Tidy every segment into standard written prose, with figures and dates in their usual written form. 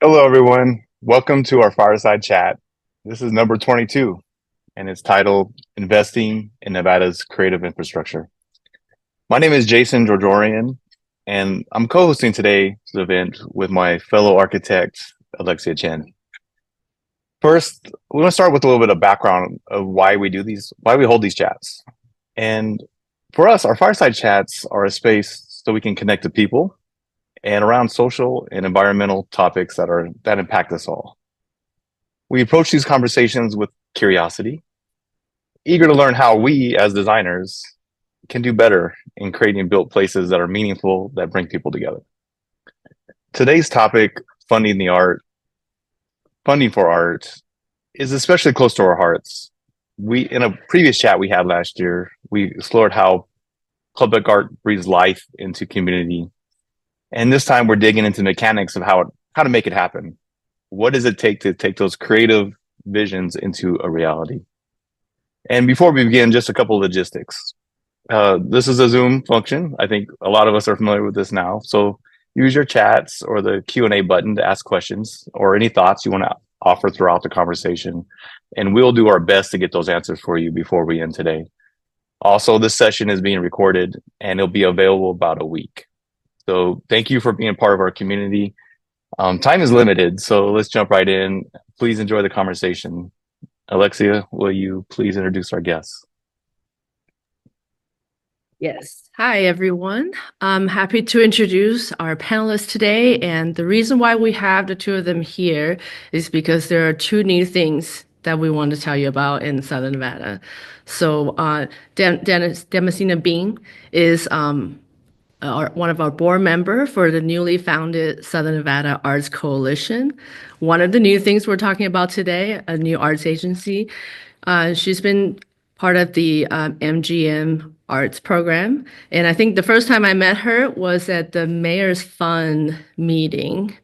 Hello, everyone. Welcome to our fireside chat. This is number 22, and it's titled Investing in Nevada's Creative Infrastructure. My name is Jason Georgiorian, and I'm co hosting today's event with my fellow architect, Alexia Chen. First, we want to start with a little bit of background of why we do these, why we hold these chats. And for us, our fireside chats are a space so we can connect to people and around social and environmental topics that impact us all. We approach these conversations with curiosity, eager to learn how we, as designers, can do better in creating built places that are meaningful, that bring people together. Today's topic, funding the art, funding for art, is especially close to our hearts. In a previous chat we had last year, we explored how public art breathes life into community. And this time we're digging into mechanics of how to make it happen. What does it take to take those creative visions into a reality? And before we begin, just a couple of logistics. This is a Zoom function. I think a lot of us are familiar with this now. So use your chats or the Q&A button to ask questions or any thoughts you want to offer throughout the conversation. And we'll do our best to get those answers for you before we end today. Also, this session is being recorded and it'll be available about a week. So thank you for being part of our community. Time is limited, so let's jump right in. Please enjoy the conversation. Alexia, will you please introduce our guests? Yes. Hi, everyone. I'm happy to introduce our panelists today. And the reason why we have the two of them here is because there are two new things that we want to tell you about in Southern Nevada. So Dennis Damascena Bean is one of our board member for the newly founded Southern Nevada Arts Coalition. One of the new things we're talking about today, a new arts agency. She's been part of the MGM Arts program. And I think the first time I met her was at the Mayor's Fund meeting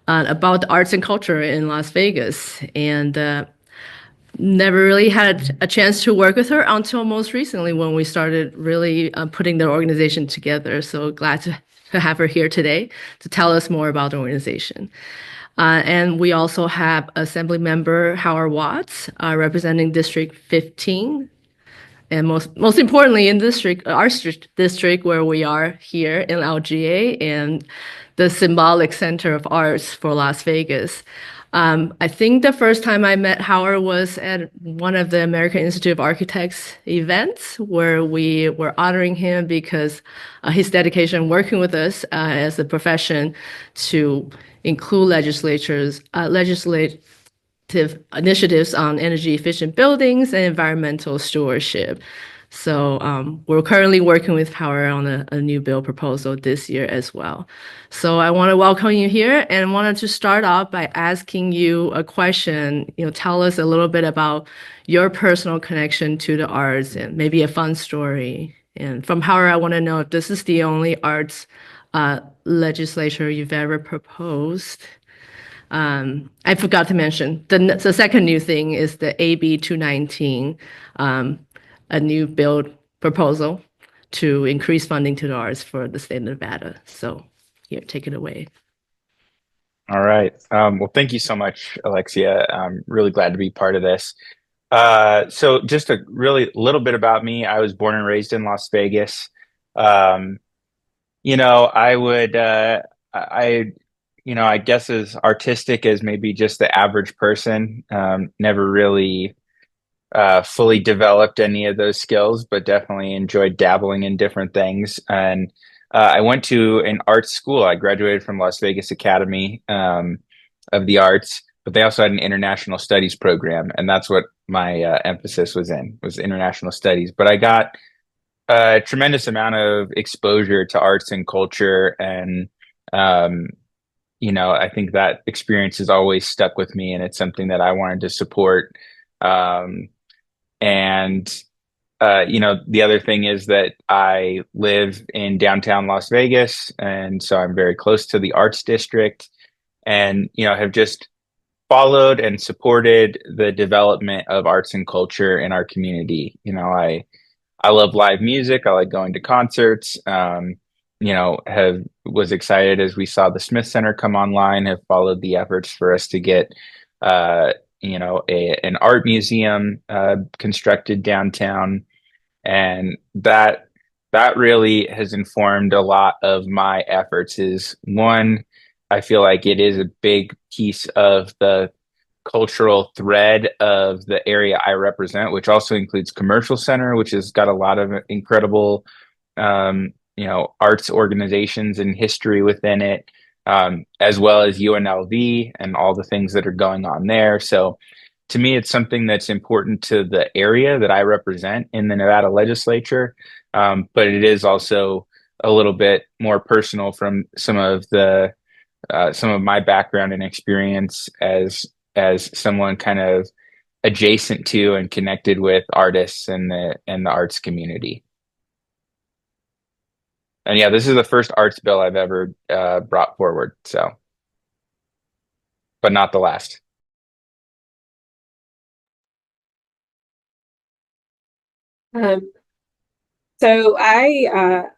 about the arts and culture in Las Vegas. And never really had a chance to work with her until most recently when we started really putting the organization together. So glad to have her here today to tell us more about the organization. And we also have Assembly Member Howard Watts representing District 15. And most importantly, in our district where we are here in LGA and the symbolic center of arts for Las Vegas. I think the first time I met Howard was at one of the American Institute of Architects events where we were honoring him because his dedication working with us as a profession to include legislative initiatives on energy efficient buildings and environmental stewardship. So we're currently working with Howard on a new bill proposal this year as well. So I want to welcome you here and wanted to start off by asking you a question. Tell us a little bit about your personal connection to the arts and maybe a fun story. And from Howard, I want to know if this is the only arts legislature you've ever proposed. I forgot to mention the second new thing is the AB 219, a new bill proposal to increase funding to the arts for the state of Nevada. So here, take it away. All right. Well, thank you so much, Alexia. I'm really glad to be part of this. So just a really little bit about me. I was born and raised in Las Vegas. Um, I would, I guess as artistic as maybe just the average person, never really fully developed any of those skills, but definitely enjoyed dabbling in different things. And I went to an art school. I graduated from Las Vegas Academy of the Arts, but they also had an international studies program, and that's what my emphasis was international studies. But I got a tremendous amount of exposure to arts and culture, and I think that experience has always stuck with me, and it's something that I wanted to support. Um, and the other thing is that I live in downtown Las Vegas, and so I'm very close to the arts district, and have just followed and supported the development of arts and culture in our community. I love live music. I like going to concerts. have was excited as we saw the Smith Center come online, have followed the efforts for us to get, an art museum constructed downtown, and that really has informed a lot of my efforts. Is one, I feel like it is a big piece of the cultural thread of the area I represent, which also includes Commercial Center, which has got a lot of incredible arts organizations and history within it, as well as UNLV and all the things that are going on there. So to me, it's something that's important to the area that I represent in the Nevada legislature. But it is also a little bit more personal from some of my background and experience as someone kind of adjacent to and connected with artists and the arts community. And yeah, this is the first arts bill I've ever brought forward. So, but not the last. Um, so I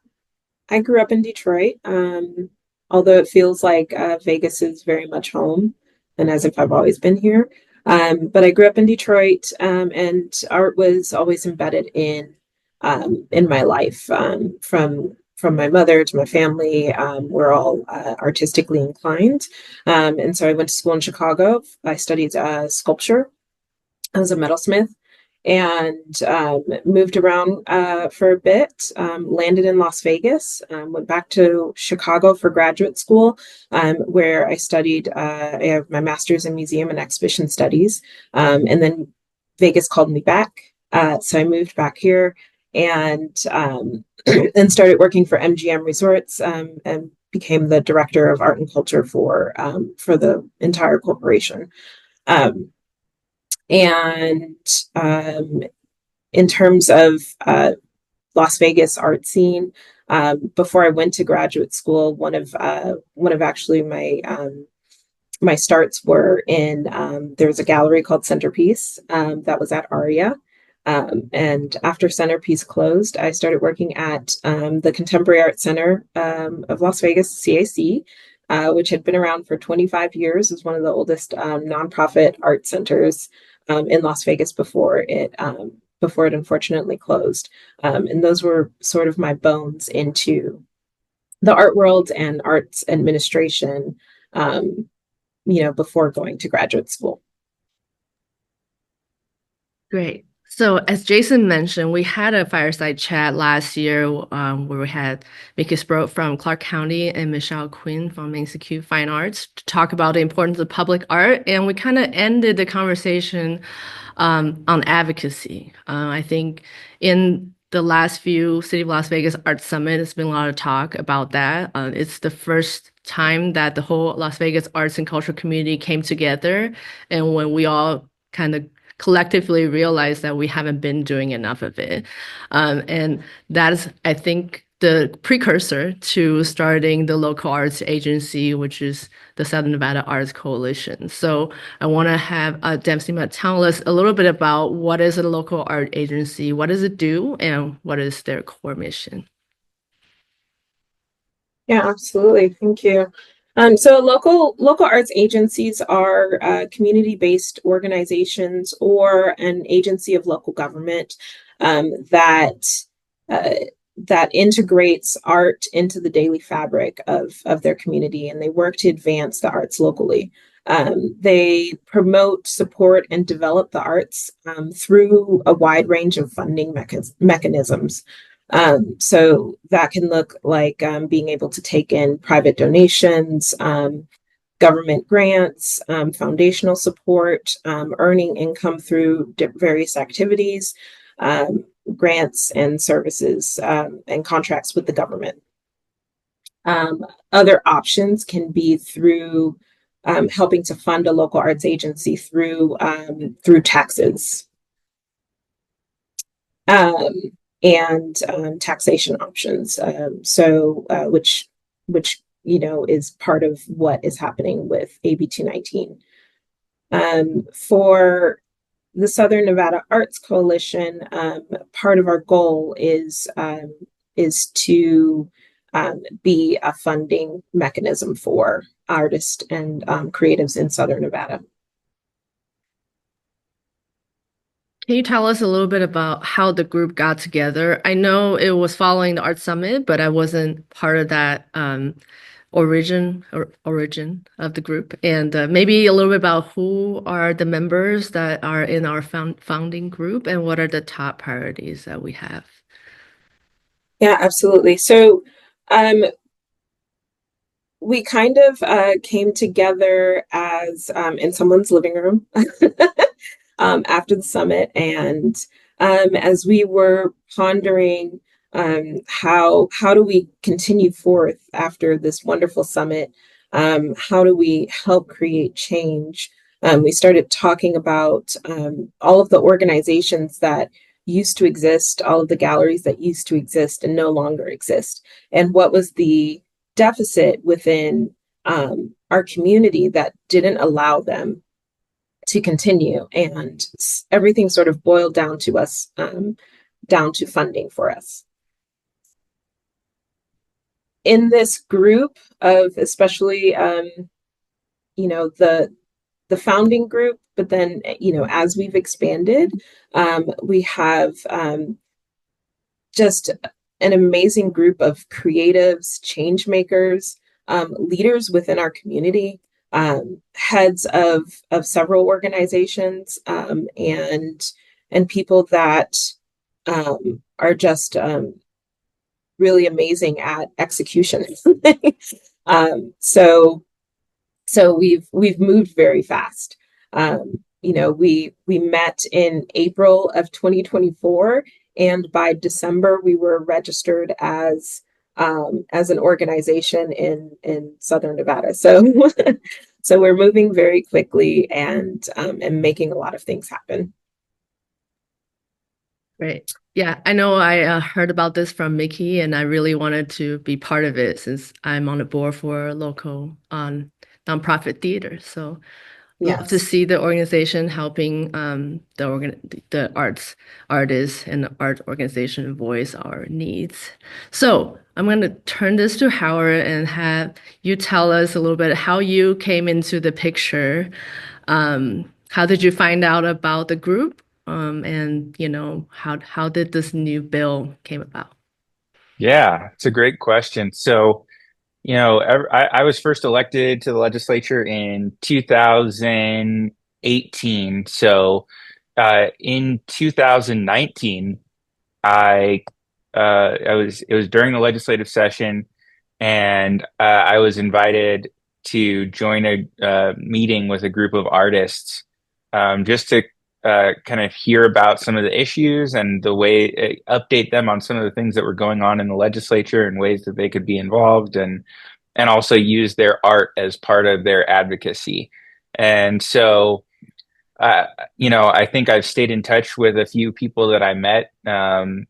grew up in Detroit, although it feels like Vegas is very much home, and as if I've always been here. But I grew up in Detroit, and art was always embedded in my life. From my mother to my family, we're all artistically inclined, and so I went to school in Chicago. I studied sculpture. I was a metalsmith and moved around for a bit, landed in Las Vegas, went back to Chicago for graduate school, where I studied, I have my master's in museum and exhibition studies. And then Vegas called me back. So I moved back here and and started working for MGM Resorts, and became the director of art and culture for the entire corporation. Um, and in terms of Las Vegas art scene, before I went to graduate school, one of actually my starts were in there was a gallery called Centerpiece that was at Aria. And after Centerpiece closed, I started working at the Contemporary Art Center of Las Vegas, CAC, which had been around for 25 years, is one of the oldest nonprofit art centers in Las Vegas before it unfortunately closed. And those were sort of my bones into the art world and arts administration, before going to graduate school. Great. So as Jason mentioned, we had a fireside chat last year where we had Mickey Sproat from Clark County and Michelle Quinn from Institute of Fine Arts to talk about the importance of public art. And we kind of ended the conversation on advocacy. I think in the last few City of Las Vegas Art Summit, there's been a lot of talk about that. It's the first time that the whole Las Vegas arts and cultural community came together. And when we all kind of collectively realize that we haven't been doing enough of it. And that is, I think, the precursor to starting the local arts agency, which is the Southern Nevada Arts Coalition. So I want to have Dempsey tell us a little bit about what is a local art agency, what does it do, and what is their core mission? Yeah, absolutely. Thank you. So local arts agencies are community-based organizations or an agency of local government that that integrates art into the daily fabric of their community, and they work to advance the arts locally. They promote, support, and develop the arts through a wide range of funding mechanisms. So that can look like being able to take in private donations, government grants, foundational support, earning income through various activities, grants and services, and contracts with the government. Other options can be through helping to fund a local arts agency through taxes. And taxation options. Which is part of what is happening with AB 219. For the Southern Nevada Arts Coalition, part of our goal is to be a funding mechanism for artists and creatives in Southern Nevada. Can you tell us a little bit about how the group got together? I know it was following the Art Summit, but I wasn't part of that origin of the group. And maybe a little bit about who are the members that are in our founding group and what are the top priorities that we have? Yeah, absolutely. So we kind of came together as in someone's living room after the summit, and as we were pondering how do we continue forth after this wonderful summit, how do we help create change? We started talking about all of the organizations that used to exist, all of the galleries that used to exist and no longer exist, and what was the deficit within our community that didn't allow them to continue. And everything sort of boiled down to us, down to funding for us. In this group of especially, the founding group, but then, as we've expanded, we have just an amazing group of creatives, change makers, leaders within our community, heads of several organizations, and people that are just really amazing at execution. So we've moved very fast. We met in April of 2024. And by December, we were registered as an organization in Southern Nevada. So, so we're moving very quickly and making a lot of things happen. Great. Yeah, I know I heard about this from Mickey, and I really wanted to be part of it since I'm on the board for a local nonprofit theater. So love to see the organization helping the artists and the art organization voice our needs. So I'm going to turn this to Howard and have you tell us a little bit how you came into the picture. How did you find out about the group? And how did this new bill came about? Yeah, it's a great question. So, I was first elected to the legislature in 2018. So, in 2019, it was during the legislative session, and I was invited to join a meeting with a group of artists, just to kind of hear about some of the issues and the way update them on some of the things that were going on in the legislature and ways that they could be involved, and also use their art as part of their advocacy. And so, I think I've stayed in touch with a few people that I met from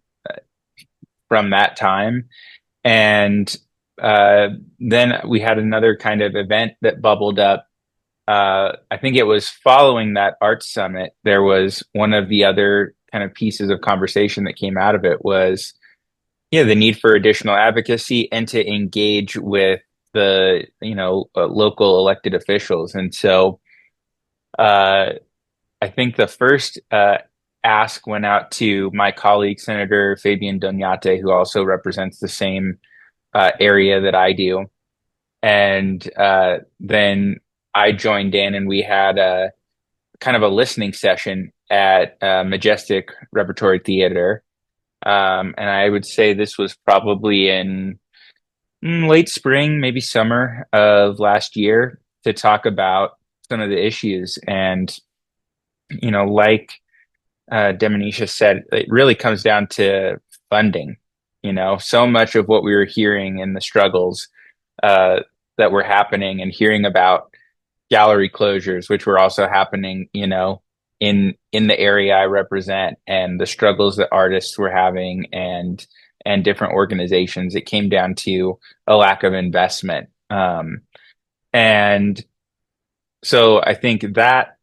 that time. And then we had another kind of event that bubbled up. I think it was following that arts summit. There was one of the other kind of pieces of conversation that came out of it was, the need for additional advocacy and to engage with the, local elected officials. And so I think the first ask went out to my colleague, Senator Fabian Doñate, who also represents the same area that I do. And then I joined in, and we had a kind of a listening session at Majestic Repertory Theater. And I would say this was probably in late spring, maybe summer of last year, to talk about some of the issues. And, like Demonisha said, it really comes down to funding. So much of what we were hearing in the struggles that were happening, and hearing about gallery closures, which were also happening, in the area I represent, and the struggles that artists were having, and different organizations. It came down to a lack of investment. And so I think that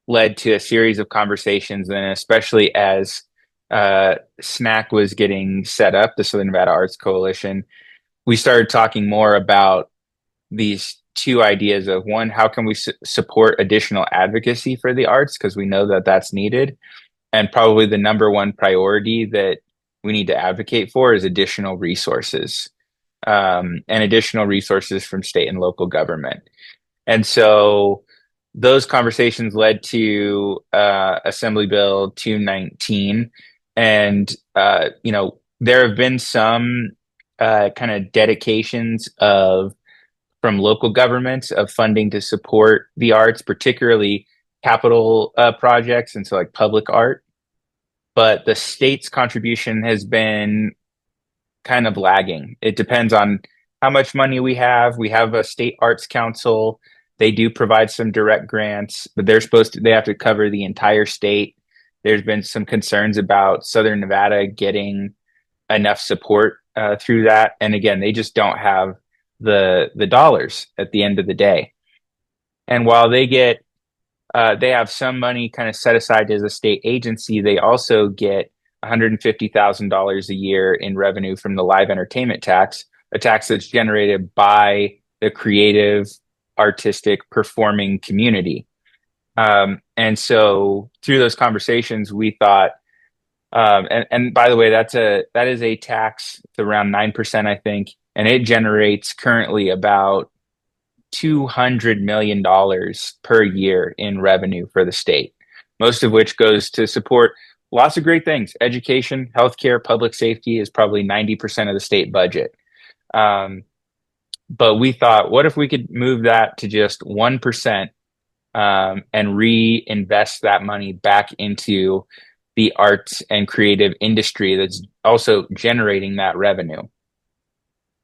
led to a series of conversations, and especially as SNAC was getting set up, the Southern Nevada Arts Coalition, we started talking more about these two ideas of one, how can we support additional advocacy for the arts? Because we know that that's needed. And probably the number one priority that we need to advocate for is additional resources, and additional resources from state and local government. And so those conversations led to Assembly Bill 219. And, there have been some kind of dedications from local governments of funding to support the arts, particularly capital projects, and so like public art. But the state's contribution has been kind of lagging. It depends on how much money we have. We have a state arts council. They do provide some direct grants, but they have to cover the entire state. There's been some concerns about Southern Nevada getting enough support through that. And again, they just don't have the dollars at the end of the day. And while they have some money kind of set aside as a state agency, they also get $150,000 a year in revenue from the live entertainment tax, a tax that's generated by the creative, artistic, performing community. And so through those conversations, we thought, and by the way, that is a tax, it's around 9%, I think, and it generates currently about $200 million per year in revenue for the state, most of which goes to support lots of great things. Education, healthcare, public safety is probably 90% of the state budget. But we thought, what if we could move that to just 1%, and reinvest that money back into the arts and creative industry that's also generating that revenue?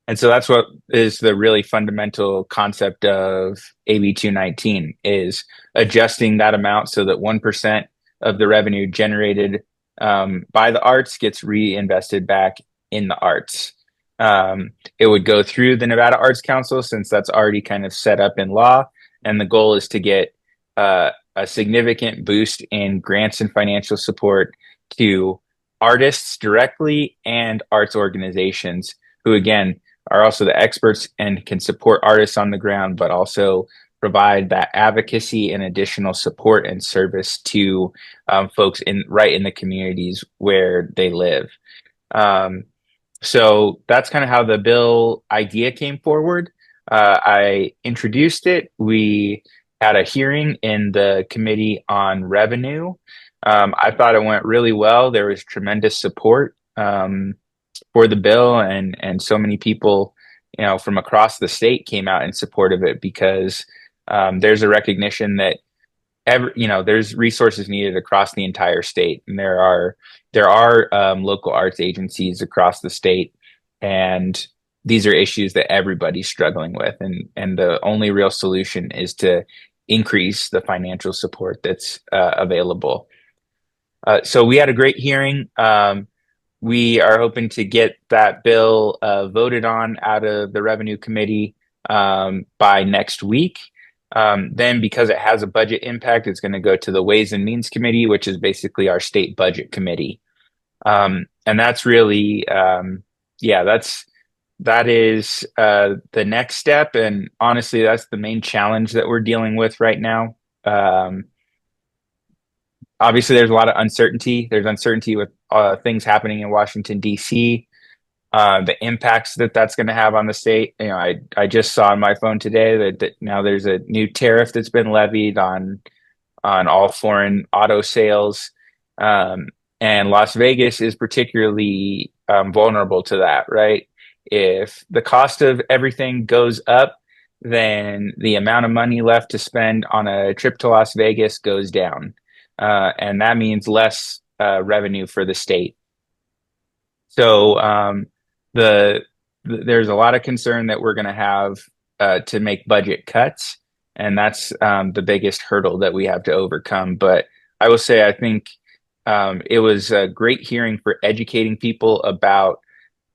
And so that's what is the really fundamental concept of AB 219, is adjusting that amount so that 1% of the revenue generated by the arts gets reinvested back in the arts. It would go through the Nevada Arts Council, since that's already kind of set up in law. And the goal is to get a significant boost in grants and financial support to artists directly and arts organizations who, again, are also the experts and can support artists on the ground, but also provide that advocacy and additional support and service to folks right in the communities where they live. So that's kind of how the bill idea came forward. I introduced it. We had a hearing in the Committee on Revenue. I thought it went really well. There was tremendous support for the bill, and so many people, from across the state came out in support of it, because there's a recognition that there's resources needed across the entire state, and there are local arts agencies across the state, and these are issues that everybody's struggling with, and the only real solution is to increase the financial support that's available. So we had a great hearing. We are hoping to get that bill voted on out of the Revenue Committee by next week. Then, because it has a budget impact, it's going to go to the Ways and Means Committee, which is basically our state budget committee. And that's really, that is the next step. And honestly, that's the main challenge that we're dealing with right now. Obviously, there's a lot of uncertainty. There's uncertainty with things happening in Washington, D.C., the impacts that's going to have on the state. I just saw on my phone today that now there's a new tariff that's been levied on all foreign auto sales. And Las Vegas is particularly vulnerable to that, right? If the cost of everything goes up, then the amount of money left to spend on a trip to Las Vegas goes down. And that means less revenue for the state. So there's a lot of concern that we're going to have to make budget cuts, and that's the biggest hurdle that we have to overcome. But I will say, I think it was a great hearing for educating people about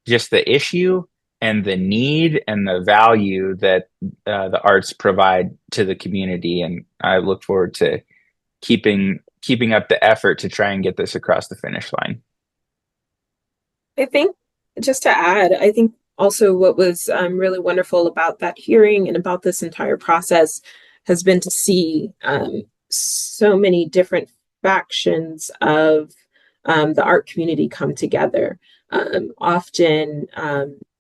just the issue and the need and the value that the arts provide to the community. And I look forward to keeping up the effort to try and get this across the finish line. I think, just to add, I think Also, what was really wonderful about that hearing and about this entire process has been to see so many different factions of the art community come together.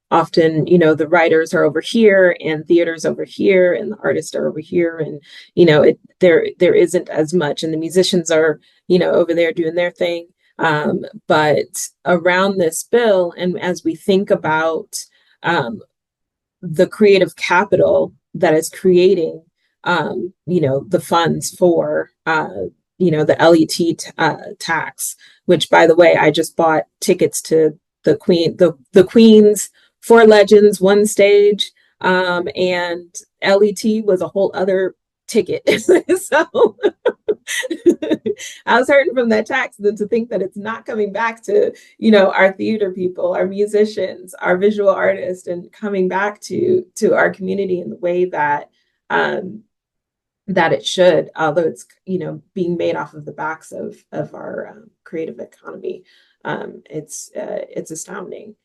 Often, you know, the writers are over here and theaters over here and the artists are over here, and you know, there isn't as much, and the musicians are, you know, over there doing their thing. But around this bill, and as we think about um, the creative capital that is creating, you know, the funds for, you know, the tax, which, by the way, I just bought tickets to the Queen's Four Legends one stage, and LET was a whole other ticket. So I was hurting from that tax, then to think that it's not coming back to, you know, our theater people, our musicians, our visual artists, and coming back to our community in the way that that it should, although it's, you know, being made off of the backs of our creative economy. It's astounding.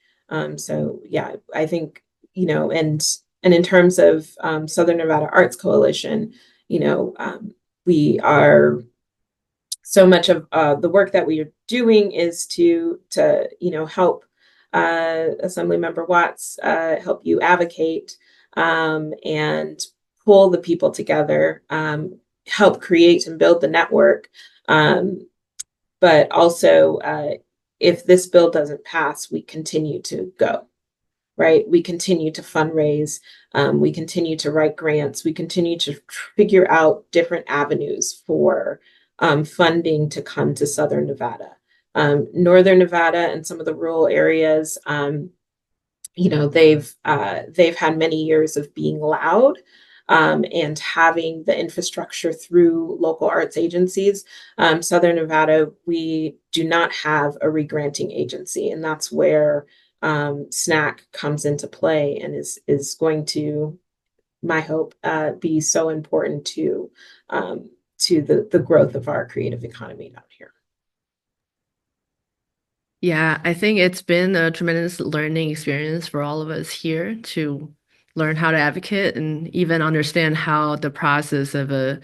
So yeah, I think, you know, and in terms of Southern Nevada Arts Coalition, you know, we are, so much of the work that we are doing is to you know, help Assemblymember Watts help you advocate, and pull the people together, help create and build the network. But also, if this bill doesn't pass, we continue to go, right? We continue to fundraise. We continue to write grants. We continue to figure out different avenues for funding to come to Southern Nevada. Northern Nevada and some of the rural areas, you know, they've had many years of being loud, and having the infrastructure through local arts agencies. Southern Nevada, we do not have a regranting agency, and that's where SNAC comes into play, and is going to, my hope, be so important to the growth of our creative economy down here. Yeah, I think it's been a tremendous learning experience for all of us here to learn how to advocate and even understand how the process of a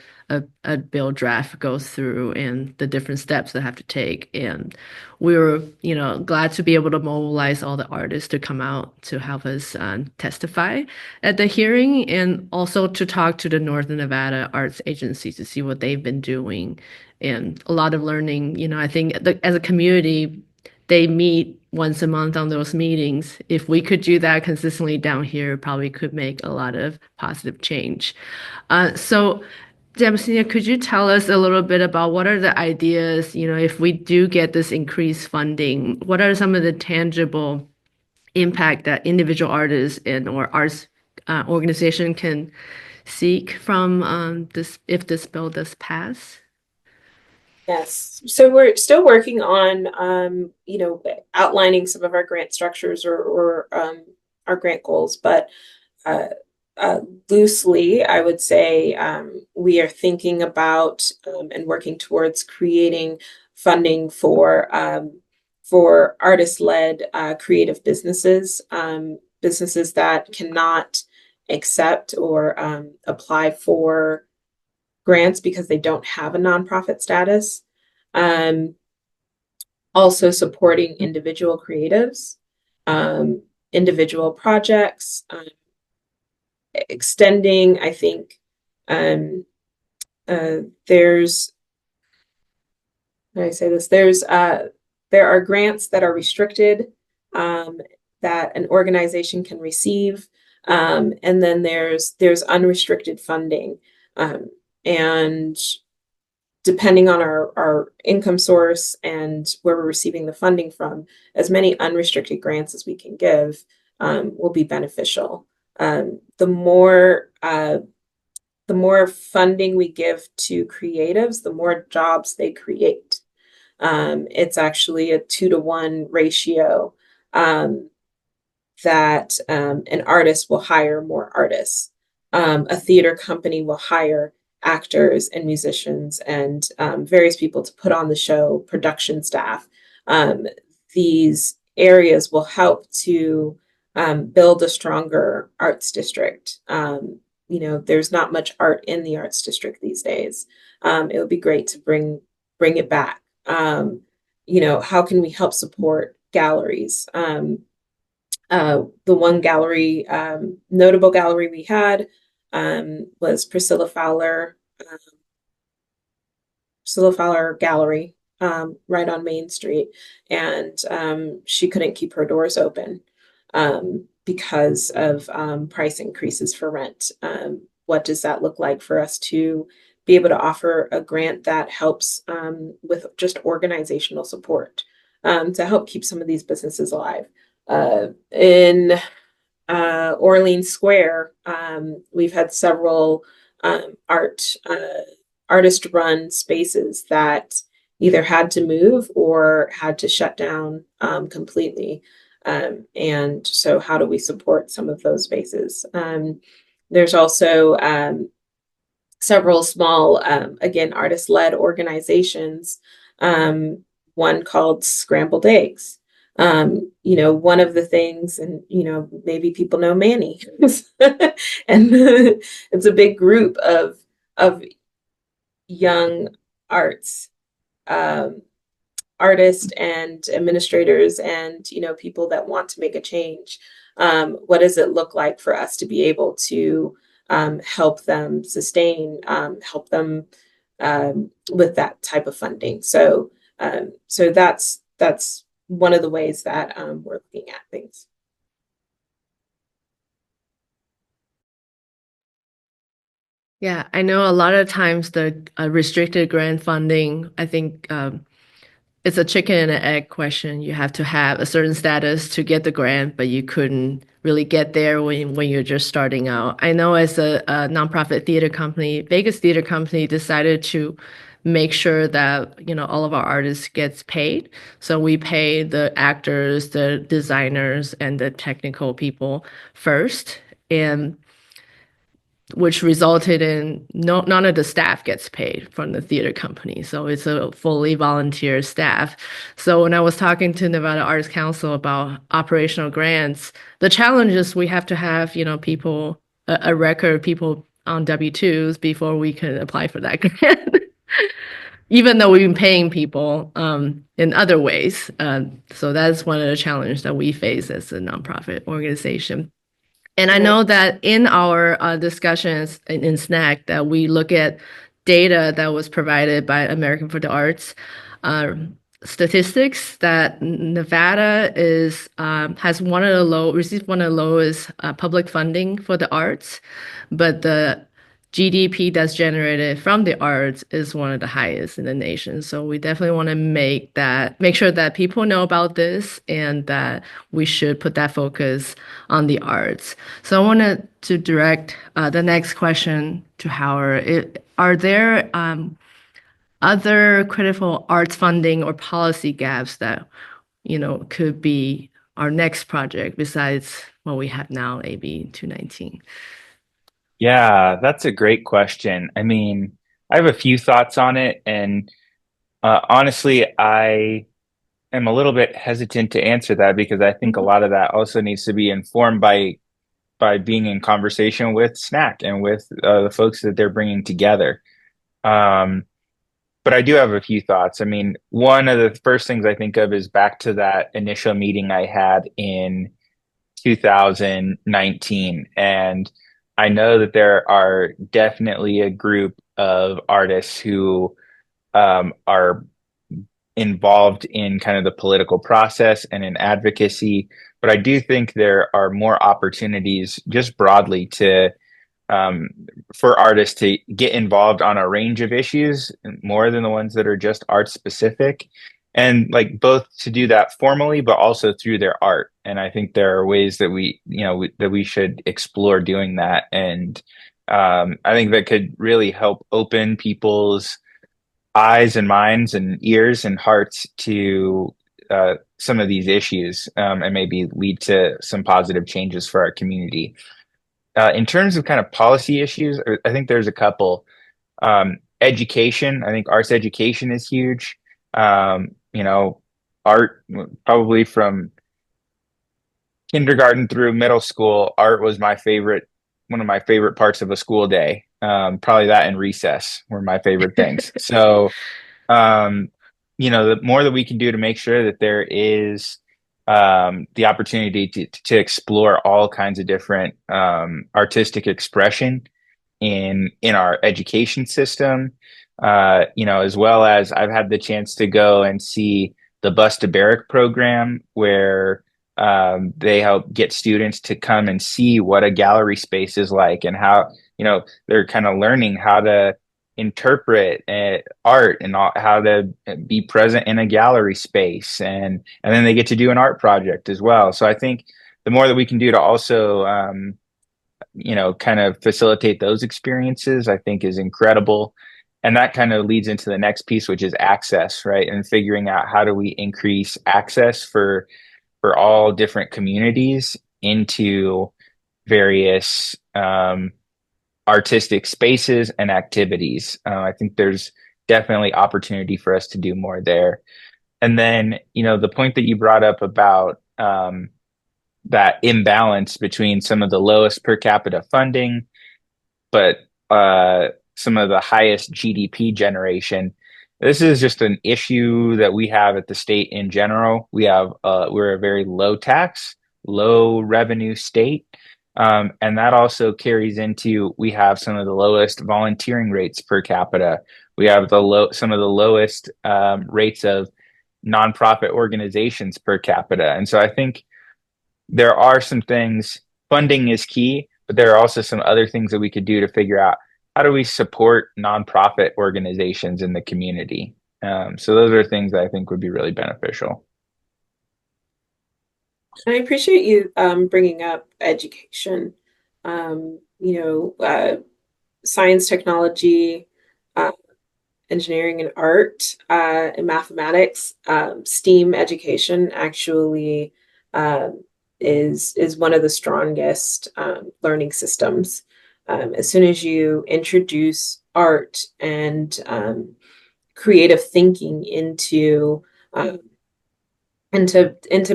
bill draft goes through and the different steps that have to take. And we were, you know, glad to be able to mobilize all the artists to come out to help us testify at the hearing, and also to talk to the Northern Nevada Arts Agency to see what they've been doing. And a lot of learning, you know, I think as a community, they meet once a month on those meetings. If we could do that consistently down here, probably could make a lot of positive change. So, Jamesina, could you tell us a little bit about what are the ideas, you know, if we do get this increased funding, what are some of the tangible impact that individual artists and or arts organization can seek from this, if this bill does pass? Yes. So we're still working on, you know, outlining some of our grant structures, or our grant goals, but uh, loosely, I would say we are thinking about and working towards creating funding for artist-led creative businesses, businesses that cannot accept or apply for grants because they don't have a nonprofit status. Um, Also supporting individual creatives, individual projects, extending, I think, there's, how do I say this? There are grants that are restricted, that an organization can receive. And then there's unrestricted funding. And depending on our income source and where we're receiving the funding from, as many unrestricted grants as we can give will be beneficial. The more funding we give to creatives, the more jobs they create. It's actually a 2-to-1 ratio, that an artist will hire more artists. A theater company will hire actors and musicians and various people to put on the show, production staff. These areas will help to build a stronger arts district. There's not much art in the arts district these days. It would be great to bring it back. How can we help support galleries? The one gallery, notable gallery we had was Priscilla Fowler Gallery, right on Main Street, and she couldn't keep her doors open because of price increases for rent. What does that look like for us to be able to offer a grant that helps with just organizational support to help keep some of these businesses alive? In Orleans Square, we've had several artist-run spaces that either had to move or had to shut down completely. And so how do we support some of those spaces? There's also several small, again, artist-led organizations, one called Scrambled Eggs. One of the things, and maybe people know Manny, and it's a big group of young arts artists and administrators and people that want to make a change. What does it look like for us to be able to help them sustain, help them with that type of funding? So that's one of the ways that we're looking at things. Yeah, I know a lot of times the restricted grant funding, I think it's a chicken and an egg question. You have to have a certain status to get the grant, but you couldn't really get there when you're just starting out. I know as a nonprofit theater company, Vegas theater company decided to make sure that all of our artists gets paid. So we pay the actors, the designers, and the technical people first, and which resulted in none of the staff gets paid from the theater company. So it's a fully volunteer staff. So when I was talking to Nevada Arts Council about operational grants, the challenge is we have to have, people, a record of people on W-2s before we can apply for that grant. Even though we've been paying people in other ways. So that's one of the challenges that we face as a nonprofit organization. And I know that in our discussions in SNAC that we look at data that was provided by American for the Arts statistics that Nevada has received one of the lowest public funding for the arts, but the GDP that's generated from the arts is one of the highest in the nation. So we definitely want to make sure that people know about this and that we should put that focus on the arts. So I wanted to direct the next question to Howard. Are there other critical arts funding or policy gaps that could be our next project besides what we have now, AB 219? Yeah, that's a great question. I mean, I have a few thoughts on it, and honestly, I am a little bit hesitant to answer that because I think a lot of that also needs to be informed by being in conversation with SNAC and with the folks that they're bringing together. Um, but I do have a few thoughts. I mean, one of the first things I think of is back to that initial meeting I had in 2019. And I know that there are definitely a group of artists who are involved in kind of the political process and in advocacy. But I do think there are more opportunities just broadly um, for artists to get involved on a range of issues more than the ones that are just art specific. And like both to do that formally, but also through their art. And I think there are ways that that we should explore doing that. And I think that could really help open people's eyes and minds and ears and hearts to some of these issues, and maybe lead to some positive changes for our community. In terms of kind of policy issues, I think there's a couple. Education, I think arts education is huge. Art probably from kindergarten through middle school, art was one of my favorite parts of a school day. Probably that and recess were my favorite things. So, um, the more that we can do to make sure that there is the opportunity to explore all kinds of different artistic expression in our education system, as well as I've had the chance to go and see the Bus to Barrack program where they help get students to come and see what a gallery space is like and how, they're kind of learning how to interpret art and how to be present in a gallery space. And then they get to do an art project as well. So I think the more that we can do to also, kind of facilitate those experiences, I think is incredible. And that kind of leads into the next piece, which is access, right? And figuring out how do we increase access for all different communities into various artistic spaces and activities. I think there's definitely opportunity for us to do more there. And then, the point that you brought up about that imbalance between some of the lowest per capita funding, but some of the highest GDP generation. This is just an issue that we have at the state in general. We're a very low tax, low revenue state. And that also carries into we have some of the lowest volunteering rates per capita. We have some of the lowest rates of nonprofit organizations per capita. And so I think there are some things, funding is key, but there are also some other things that we could do to figure out how do we support nonprofit organizations in the community. So those are things that I think would be really beneficial. I appreciate you bringing up education. Science, technology, uh, engineering, and art, and mathematics. STEAM education actually is one of the strongest learning systems. As soon as you introduce art and creative thinking into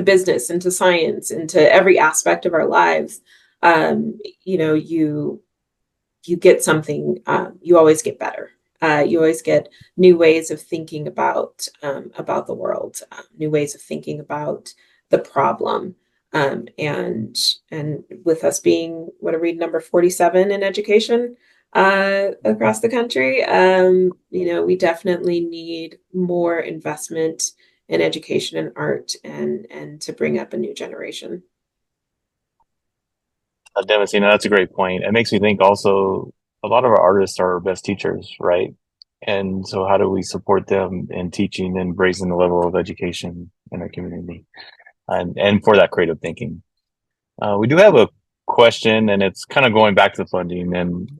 business, into science, into every aspect of our lives, you get something. You always get better. You always get new ways of thinking about the world, new ways of thinking about the problem. And with us being, what are we, number 47 in education across the country, we definitely need more investment in education and art and to bring up a new generation. Dennis, that's a great point. It makes me think also a lot of our artists are our best teachers, right? And so how do we support them in teaching and raising the level of education in our community and for that creative thinking? We do have a question, and it's kind of going back to the funding and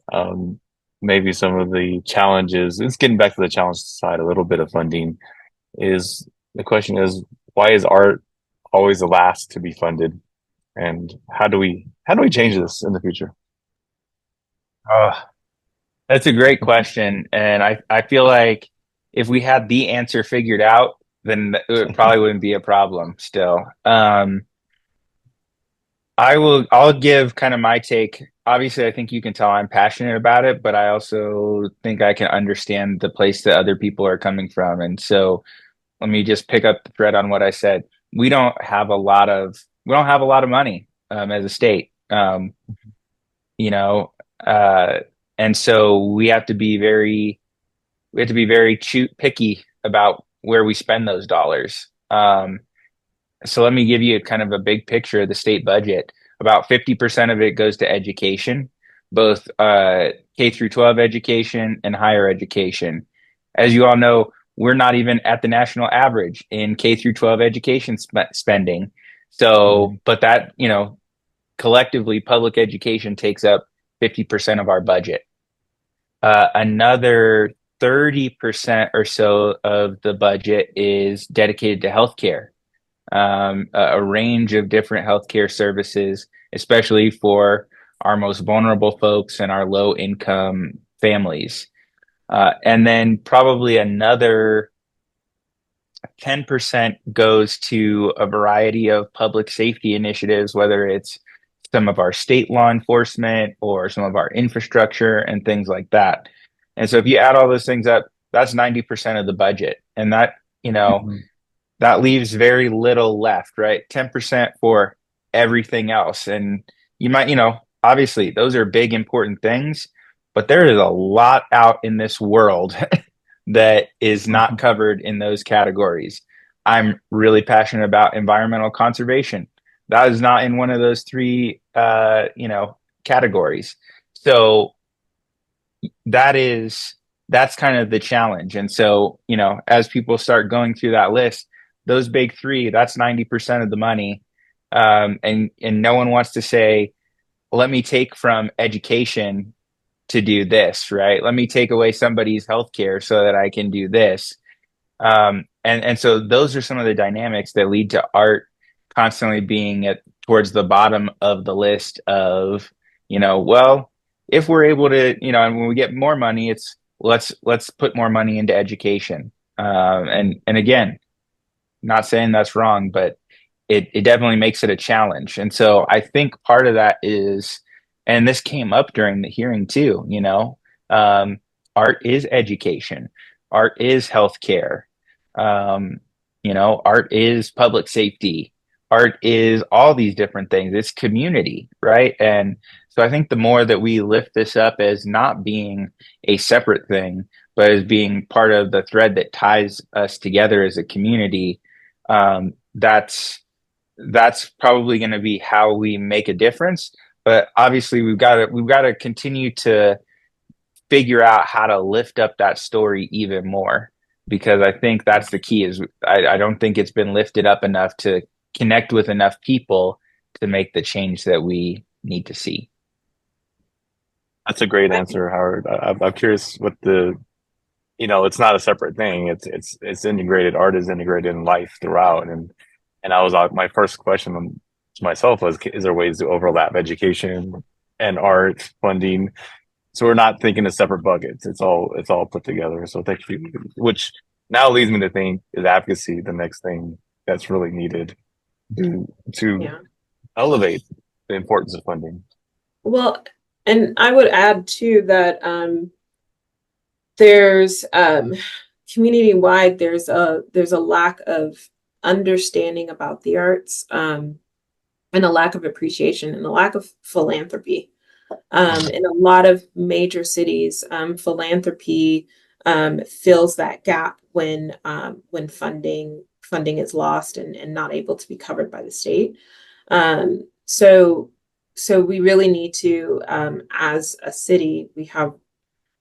maybe some of the challenges. It's getting back to the challenge side, a little bit of funding. The question is, why is art always the last to be funded? And how do we change this in the future? Oh, that's a great question. And I feel like if we had the answer figured out, then it probably wouldn't be a problem still. I'll give kind of my take. Obviously, I think you can tell I'm passionate about it, but I also think I can understand the place that other people are coming from. And so let me just pick up the thread on what I said. We don't have a lot of money as a state. You know, uh, and so we have to be very picky about where we spend those dollars. So let me give you kind of a big picture of the state budget. About 50% of it goes to education, both K through 12 education and higher education. As you all know, we're not even at the national average in K through 12 education spending. So, but that, collectively, public education takes up 50% of our budget. Another 30% or so of the budget is dedicated to healthcare, a range of different healthcare services, especially for our most vulnerable folks and our low income families. And then probably another 10% goes to a variety of public safety initiatives, whether it's some of our state law enforcement or some of our infrastructure and things like that. And so if you add all those things up, that's 90% of the budget. And that, you know, Mhm. that leaves very little left, right? 10% for everything else. And you might, obviously those are big, important things, but there is a lot out in this world that is not covered in those categories. I'm really passionate about environmental conservation. That is not in one of those three, categories. So that's kind of the challenge. And so, as people start going through that list, those big three, that's 90% of the money. And no one wants to say, let me take from education to do this, right? Let me take away somebody's healthcare so that I can do this. And so those are some of the dynamics that lead to art constantly being towards the bottom of the list of, well, if we're able to, and when we get more money, it's let's put more money into education. And again, not saying that's wrong, but it definitely makes it a challenge. And so I think part of that is, and this came up during the hearing too, art is education, art is healthcare, art is public safety, art is all these different things. It's community, right? And so I think the more that we lift this up as not being a separate thing, but as being part of the thread that ties us together as a community, that's probably going to be how we make a difference. But obviously, we've got to continue to figure out how to lift up that story even more, because I think that's the key. Is I don't think it's been lifted up enough to connect with enough people to make the change that we need to see. That's a great answer, Howard. I'm curious what it's not a separate thing. It's integrated. Art is integrated in life throughout. And I was my first question to myself was, is there ways to overlap education and art funding? So we're not thinking of separate buckets. It's all put together. So thank you. Which now leads me to think, is advocacy the next thing that's really needed to Yeah. elevate the importance of funding? Well, and I would add too that there's community-wide there's a lack of understanding about the arts, and a lack of appreciation and a lack of philanthropy. In a lot of major cities, philanthropy fills that gap when funding is lost and not able to be covered by the state. So we really need to, as a city, we have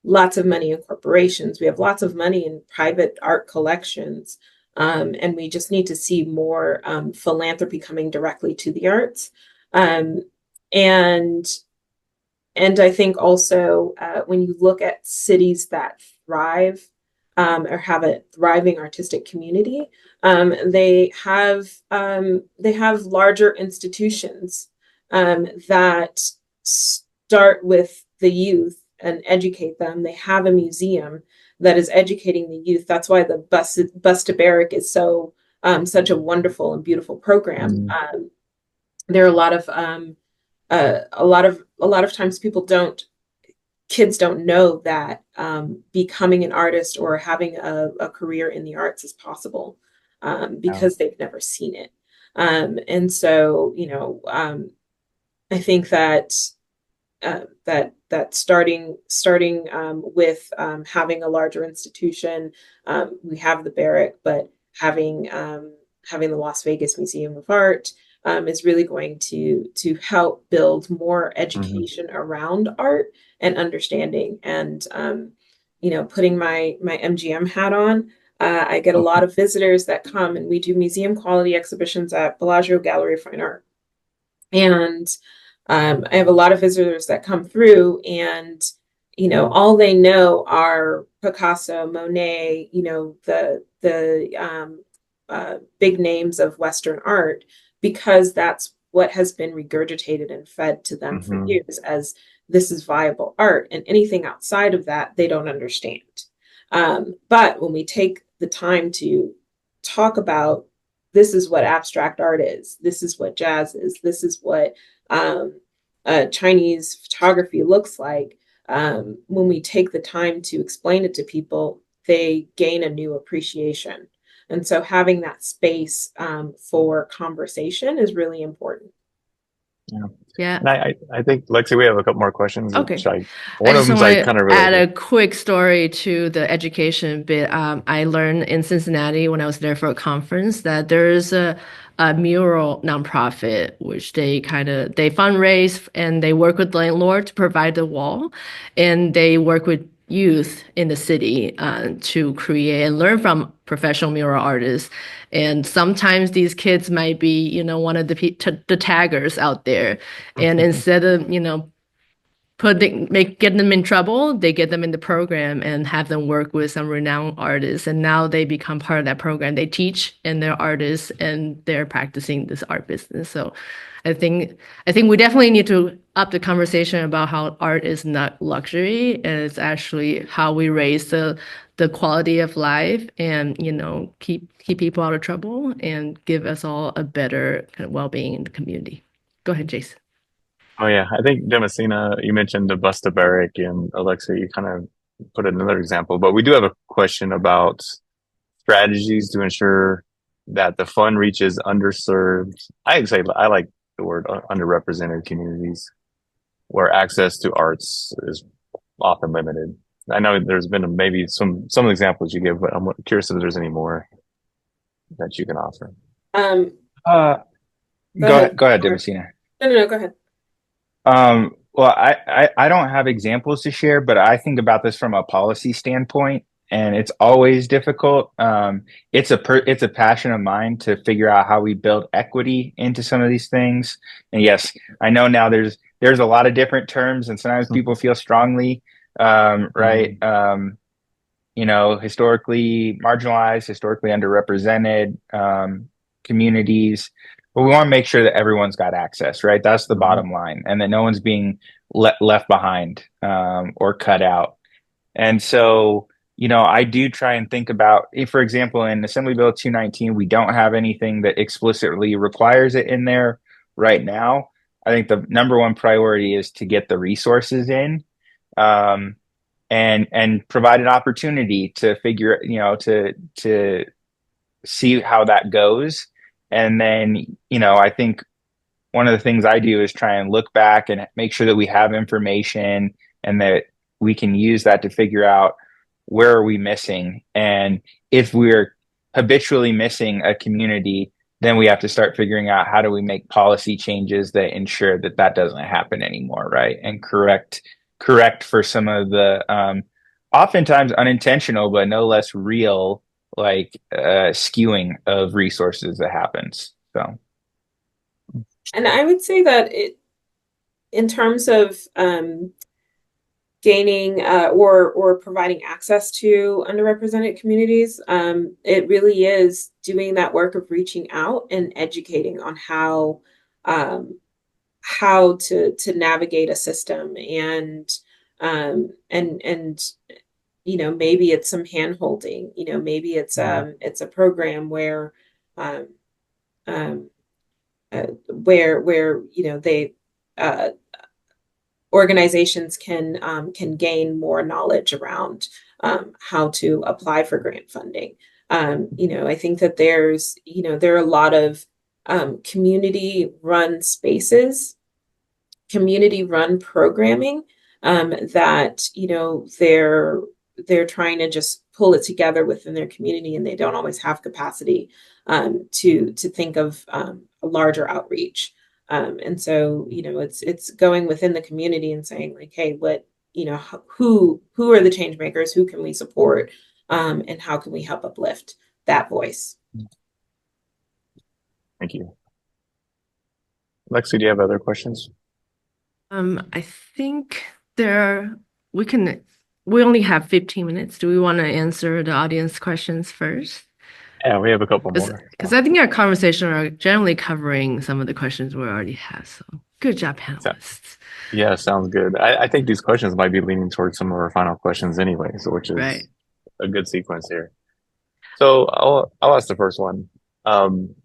lots of money in corporations. We have lots of money in private art collections. And we just need to see more philanthropy coming directly to the arts. And I think also when you look at cities that thrive, or have a thriving artistic community, they have larger institutions that start with the youth and educate them. They have a museum that is educating the youth. That's why the Bus to Barrack is so such a wonderful and beautiful program. There are a lot of times kids don't know that becoming an artist or having a career in the arts is possible, because they've never seen it. And so, I think that starting with having a larger institution, we have the Barrack, but having the Las Vegas Museum of Art is really going to help build more education around art and understanding. And putting my MGM hat on, I get a lot of visitors that come, and we do museum quality exhibitions at Bellagio Gallery of Fine Art. And I have a lot of visitors that come through, and all they know are Picasso, Monet, the big names of Western art, because that's what has been regurgitated and fed to them for years as this is viable art, and anything outside of that they don't understand. But when we take the time to talk about, this is what abstract art is, this is what jazz is, this is what Chinese photography looks like, when we take the time to explain it to people, they gain a new appreciation. And so having that space for conversation is really important. Yeah. Yeah. And I think, Lexi, we have a couple more questions. Okay. One I of just them's want kind to of add a related. quick story to the education bit. I learned in Cincinnati when I was there for a conference that there's a mural nonprofit which they fundraise and they work with the landlord to provide the wall, and they work with youth in the city to create and learn from professional mural artists. And sometimes these kids might be, one of the the taggers out there, and instead of get them in trouble, they get them in the program and have them work with some renowned artists, and now they become part of that program. They teach and they're artists and they're practicing this art business. So I think we definitely need to up the conversation about how art is not luxury, and it's actually how we raise the quality of life and keep people out of trouble and give us all a better kind of well-being in the community. Go ahead, Jason. Oh yeah, I think Damascena, you mentioned the Busta Barrick, and Alexa, you kind of put another example. But we do have a question about strategies to ensure that the fund reaches underserved. I like the word underrepresented communities where access to arts is often limited. I know there's been maybe some examples you give, but I'm curious if there's any more that you can offer. Um, Uh, Go ahead. go ahead, Or, Damascena. no, go ahead. Well, I don't have examples to share, but I think about this from a policy standpoint, and it's always difficult. It's a passion of mine to figure out how we build equity into some of these things. And yes, I know now there's a lot of different terms, and sometimes people feel strongly, right? Historically marginalized, historically underrepresented communities. But we want to make sure that everyone's got access, right? That's the bottom line, and that no one's being left behind or cut out. And so, I do try and think about, if, for example, in Assembly Bill 219, we don't have anything that explicitly requires it in there right now. I think the number one priority is to get the resources in. And provide an opportunity to figure, to see how that goes. And then, I think one of the things I do is try and look back and make sure that we have information and that we can use that to figure out where are we missing. And if we're habitually missing a community, then we have to start figuring out how do we make policy changes that ensure that that doesn't happen anymore, right? And correct for some of the oftentimes unintentional but no less real skewing of resources that happens. So, And I would say that in terms of gaining or providing access to underrepresented communities, it really is doing that work of reaching out and educating on how to navigate a system, and maybe it's some hand holding, maybe it's a program where they organizations can gain more knowledge around how to apply for grant funding. I think that there are a lot of community run spaces, community run programming that they're trying to just pull it together within their community, and they don't always have capacity to think of a larger outreach. And so, it's going within the community and saying like, hey, who are the change makers? Who can we support? And how can we help uplift that voice? Thank you. Lexi, do you have other questions? I think we only have 15 minutes. Do we want to answer the audience questions first? Yeah, we have a couple more. Because I think our conversation are generally covering some of the questions we already have. So good job, panelists. Yeah, sounds good. I think these questions might be leaning towards some of our final questions anyway, so which is right. a good sequence here. So I'll ask the first one. Um,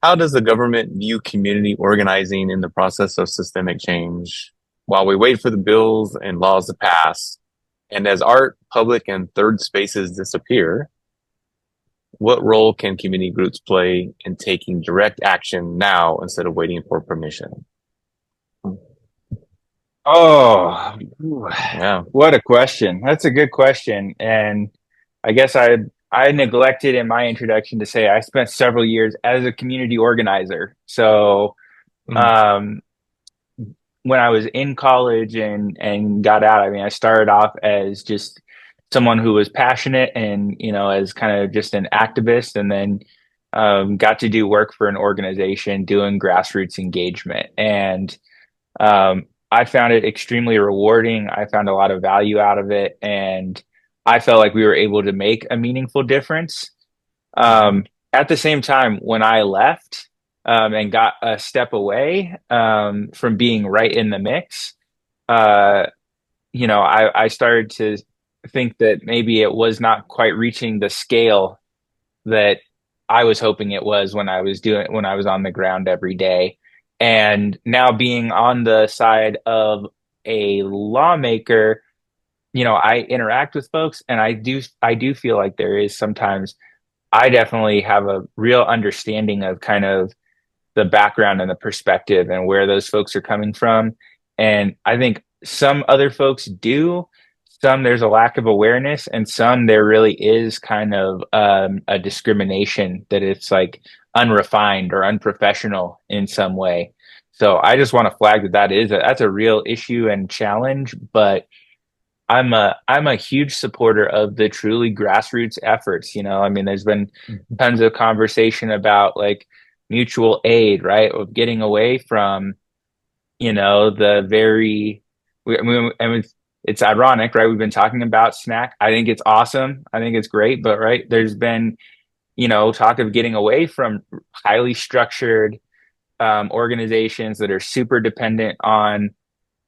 how does the government view community organizing in the process of systemic change? While we wait for the bills and laws to pass, and as art, public, and third spaces disappear, what role can community groups play in taking direct action now instead of waiting for permission? Oh, Yeah. what a question. That's a good question. And I guess I neglected in my introduction to say I spent several years as a community organizer. So Mm, um, when I was in college and got out, I mean, I started off as just someone who was passionate and, as kind of just an activist, and then got to do work for an organization doing grassroots engagement. And I found it extremely rewarding. I found a lot of value out of it, and I felt like we were able to make a meaningful difference. mhm, At the same time, when I left and got a step away from being right in the mix, uh, I started to think that maybe it was not quite reaching the scale that I was hoping it was when I was on the ground every day. And now being on the side of a lawmaker, I interact with folks, and I do feel like there is sometimes I definitely have a real understanding of kind of the background and the perspective and where those folks are coming from. And I think some other folks do, some there's a lack of awareness, and some there really is kind of a discrimination that it's like unrefined or unprofessional in some way. So I just want to flag that's a real issue and challenge, but I'm a huge supporter of the truly grassroots efforts. I mean, there's been mhm, tons of conversation about like mutual aid, right? Of getting away from, the very I mean, it's ironic, right? We've been talking about snack. I think it's awesome. I think it's great, but right, there's been, talk of getting away from highly structured organizations that are super dependent on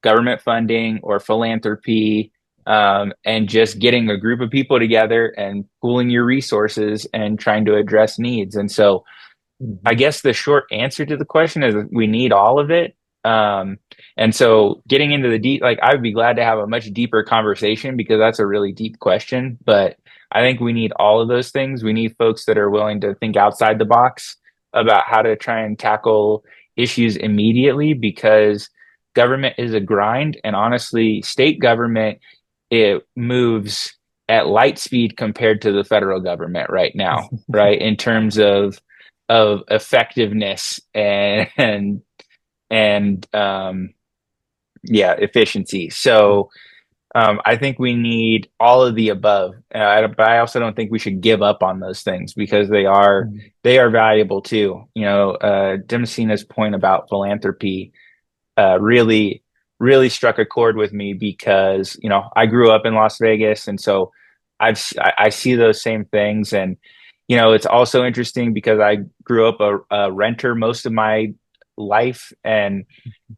government funding or philanthropy, and just getting a group of people together and pooling your resources and trying to address needs. And so I mhm. guess the short answer to the question is we need all of it. Um, and so getting into the deep, like I would be glad to have a much deeper conversation because that's a really deep question. But I think we need all of those things. We need folks that are willing to think outside the box about how to try and tackle issues immediately because government is a grind. And honestly, state government, it moves at light speed compared to the federal government right now, right? In terms of effectiveness and yeah, efficiency. So I think we need all of the above, but I also don't think we should give up on those things because Mm, they are valuable too. Demosthenes' point about philanthropy really struck a chord with me because I grew up in Las Vegas, and so I see those same things, and it's also interesting because I grew up a renter most of my life, and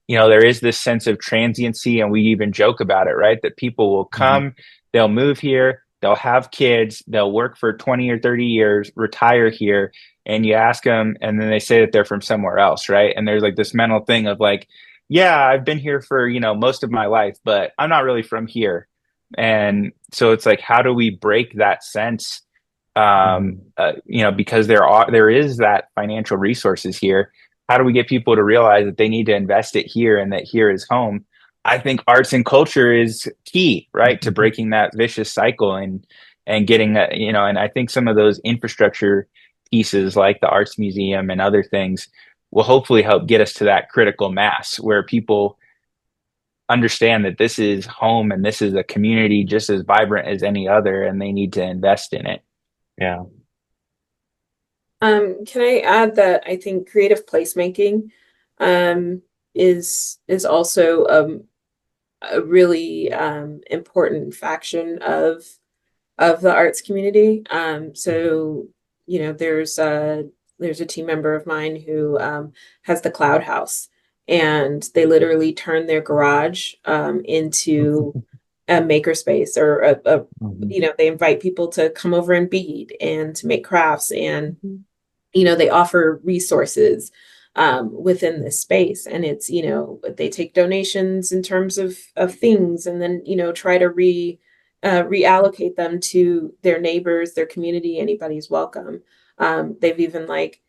there is this sense of transiency, and we even joke about it, right? That people will mhm, come, they'll move here, they'll have kids, they'll work for 20 or 30 years, retire here, and you ask them, and then they say that they're from somewhere else, right? And there's like this mental thing of like, yeah, I've been here for, most of my life, but I'm not really from here. And so it's like, how do we break that sense? mhm. Because there is that financial resources here. How do we get people to realize that they need to invest it here and that here is home? I think arts and culture is key, right, to breaking that vicious cycle and getting that, and I think some of those infrastructure pieces like the arts museum and other things will hopefully help get us to that critical mass where people understand that this is home and this is a community just as vibrant as any other and they need to invest in it. Yeah. Can I add that I think creative placemaking um, is also a really important faction of the arts community. So there's a team member of mine who has the Cloud House, and they literally turn their garage into a makerspace or Mhm. they invite people to come over and bead and to make crafts, and they offer resources within this space, and it's they take donations in terms of things, and then try to reallocate them to their neighbors, their community, anybody's welcome. They've even like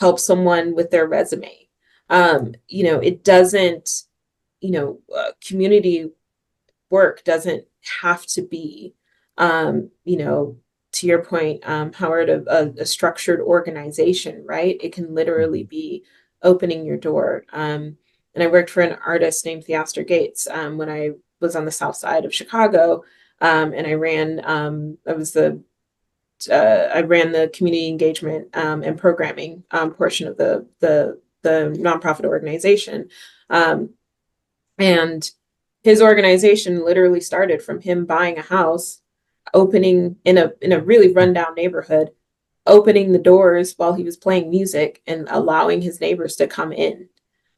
helped someone with their resume. It doesn't, community work doesn't have to be, to your point, Howard, a structured organization, right? It can literally Mhm. be opening your door. And I worked for an artist named Theaster Gates when I was on the south side of Chicago. And I ran the community engagement and programming portion of the nonprofit organization. Um, and his organization literally started from him buying a house, opening in a really rundown neighborhood, opening the doors while he was playing music and allowing his neighbors to come in.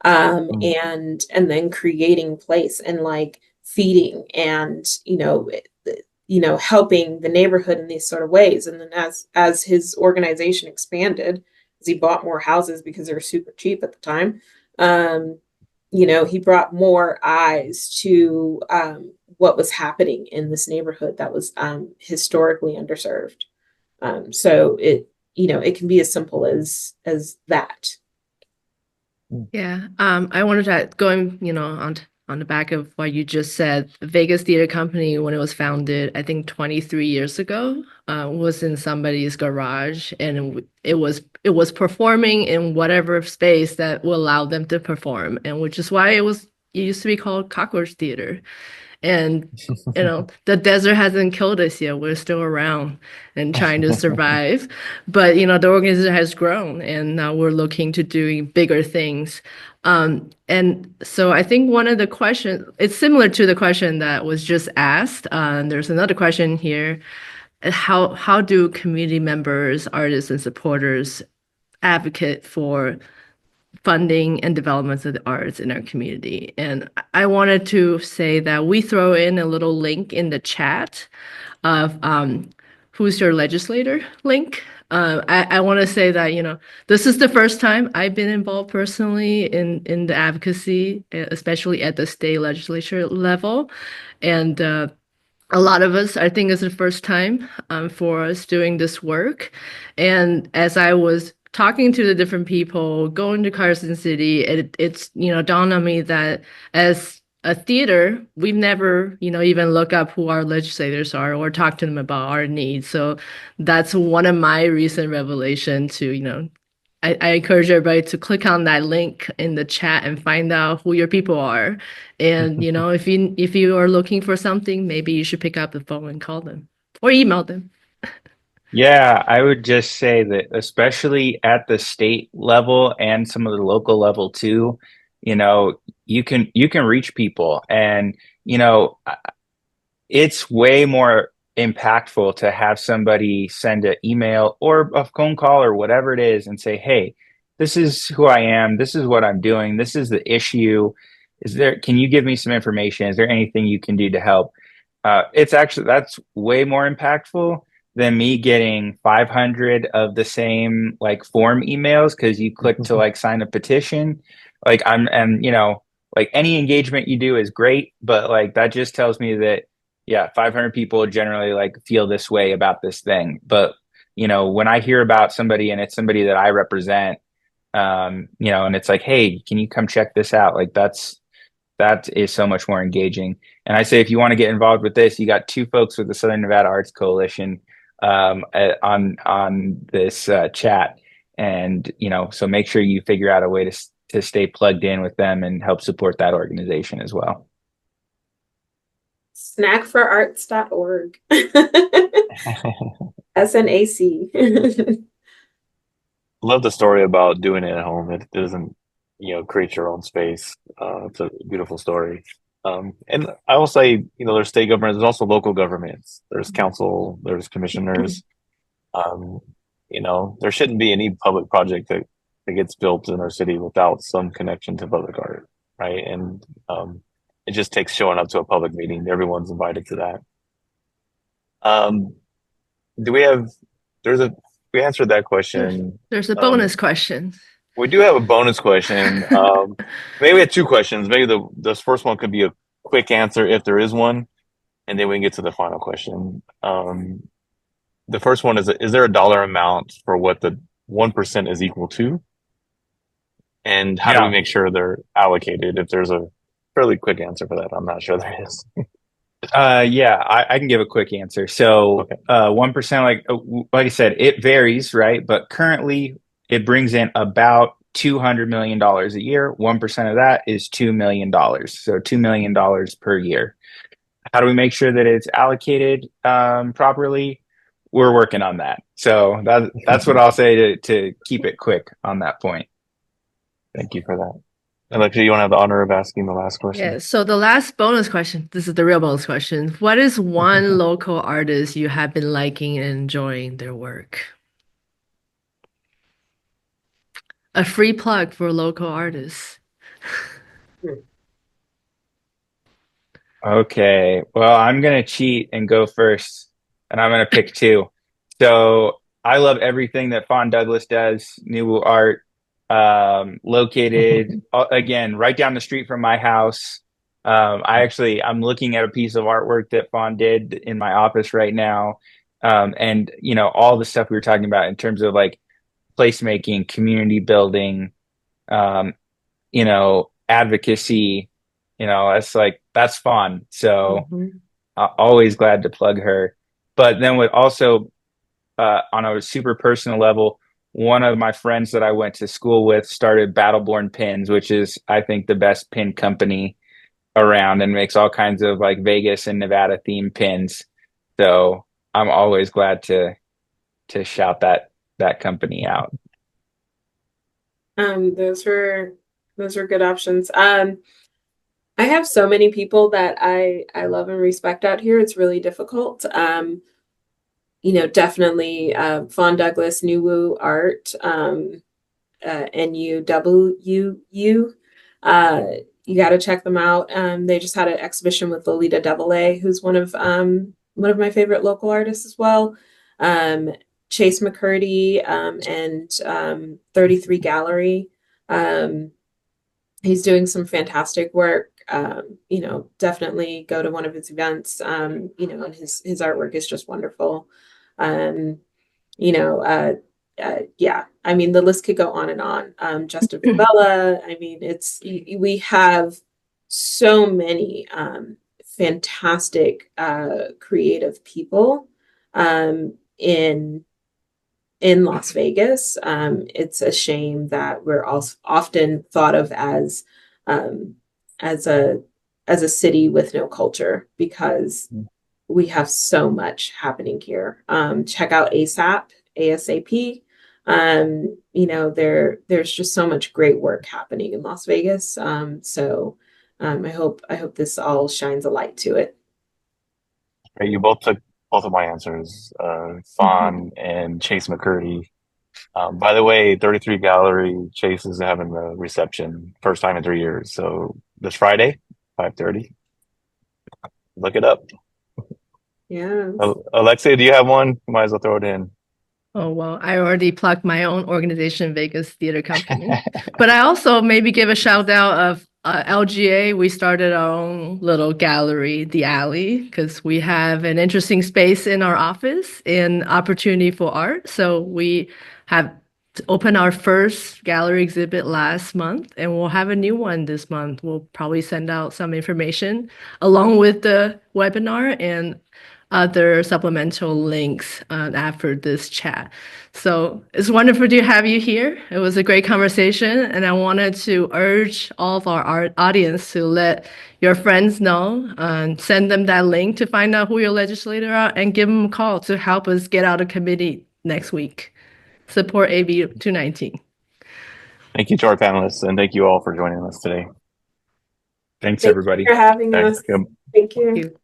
Mhm. And then creating place and like feeding and helping the neighborhood in these sort of ways. And then as his organization expanded, as he bought more houses because they were super cheap at the time, um, he brought more eyes to what was happening in this neighborhood that was historically underserved. So it can be as simple as that. Yeah, I wanted to going, on the back of what you just said, Vegas Theater Company, when it was founded, I think 23 years ago, was in somebody's garage, and it was performing in whatever space that will allow them to perform, and which is why it used to be called Cockroach Theater. And the desert hasn't killed us yet. We're still around and trying to survive. But the organization has grown, and now we're looking to doing bigger things. And so I think one of the questions, it's similar to the question that was just asked. There's another question here. How do community members, artists, and supporters advocate for funding and development of the arts in our community? And I wanted to say that we throw in a little link in the chat of who's your legislator link. I want to say that, this is the first time I've been involved personally in the advocacy, especially at the state legislature level. And a lot of us, I think, it's the first time for us doing this work. And as I was talking to the different people, going to Carson City, it's dawned on me that as a theater, we've never even look up who our legislators are or talk to them about our needs. So that's one of my recent revelation to I encourage everybody to click on that link in the chat and find out who your people are. And if you are looking for something, maybe you should pick up the phone and call them or email them. Yeah, I would just say that especially at the state level and some of the local level too, you can reach people, and you know it's way more impactful to have somebody send an email or a phone call or whatever it is and say, "Hey, this is who I am. This is what I'm doing. This is the issue. Can you give me some information? Is there anything you can do to help?" That's way more impactful than me getting 500 of the same like form emails because you click to like sign a petition. Like like any engagement you do is great, but like that just tells me that yeah, 500 people generally like feel this way about this thing. But when I hear about somebody and it's somebody that I represent, and it's like, hey, can you come check this out? Like that is so much more engaging. And I say, if you want to get involved with this, you got two folks with the Southern Nevada Arts Coalition on this chat, and so make sure you figure out a way to stay plugged in with them and help support that organization as well. Snackforarts.org. SNAC. Love the story about doing it at home. It doesn't, create your own space. It's a beautiful story. And I will say, there's state governments, there's also local governments, there's council, there's commissioners. Um, there shouldn't be any public project that gets built in our city without some connection to public art, right? And It just takes showing up to a public meeting. Everyone's invited to that. Do we have, we answered that question. There's a bonus question. We do have a bonus question. Maybe we have two questions. Maybe the first one could be a quick answer if there is one, and then we can get to the final question. The first one is there a dollar amount for what the 1% is equal to? And how do we make sure they're allocated? If there's a fairly quick answer for that, I'm not sure there is. Yeah, I can give a quick answer. So, 1%, like I said, it varies, right? But currently, it brings in about $200 million a year. 1% of that is $2 million. So $2 million per year. How do we make sure that it's allocated properly? We're working on that. So that's what I'll say to keep it quick on that point. Thank you for that. Alexia, you want to have the honor of asking the last question? Yeah, so the last bonus question, this is the real bonus question. What is one local artist you have been liking and enjoying their work? A free plug for local artists. Okay, well, I'm going to cheat and go first, and I'm going to pick two. So I love everything that Fawn Douglas does, New Art, located, again, right down the street from my house. I'm looking at a piece of artwork that Fawn did in my office right now. And, all the stuff we were talking about in terms of like placemaking, community building, advocacy, that's fun. So always glad to plug her. But then with also on a super personal level, one of my friends that I went to school with started Battleborn Pins, which is, I think, the best pin company around and makes all kinds of like Vegas and Nevada themed pins. So I'm always glad to shout that company out. Those are good options. I have so many people that I love and respect out here. It's really difficult. Definitely Fawn Douglas, New Art, NUWU. You got to check them out. They just had an exhibition with Lolita Devilay, who's one of my favorite local artists as well. Chase McCurdy and 33 Gallery. He's doing some fantastic work. Definitely go to one of his events. And his artwork is just wonderful. Yeah, I mean, the list could go on and on. Justin Favela, I mean, we have so many fantastic creative people in Las Vegas. It's a shame that we're also often thought of as a city with no culture, because we have so much happening here. Check out ASAP. There's just so much great work happening in Las Vegas. I hope this all shines a light to it. Right, you both took both of my answers, Fawn and Chase McCurdy. By the way, 33 Gallery, Chase is having a reception, first time in 3 years. So this Friday, 5:30. Look it up. Yeah. Alexia, do you have one? You might as well throw it in. Oh, well, I already plugged my own organization, Vegas Theater Company. But I also maybe give a shout out of LGA. We started our own little gallery, The Alley, because we have an interesting space in our office and opportunity for art. So we have opened our first gallery exhibit last month, and we'll have a new one this month. We'll probably send out some information along with the webinar and other supplemental links after this chat. So it's wonderful to have you here. It was a great conversation, and I wanted to urge all of our audience to let your friends know and send them that link to find out who your legislator are and give them a call to help us get out of committee next week. Support AB 219. Thank you to our panelists, and thank you all for joining us today. Thanks everybody. Thanks for having us. Thank you. Thank you.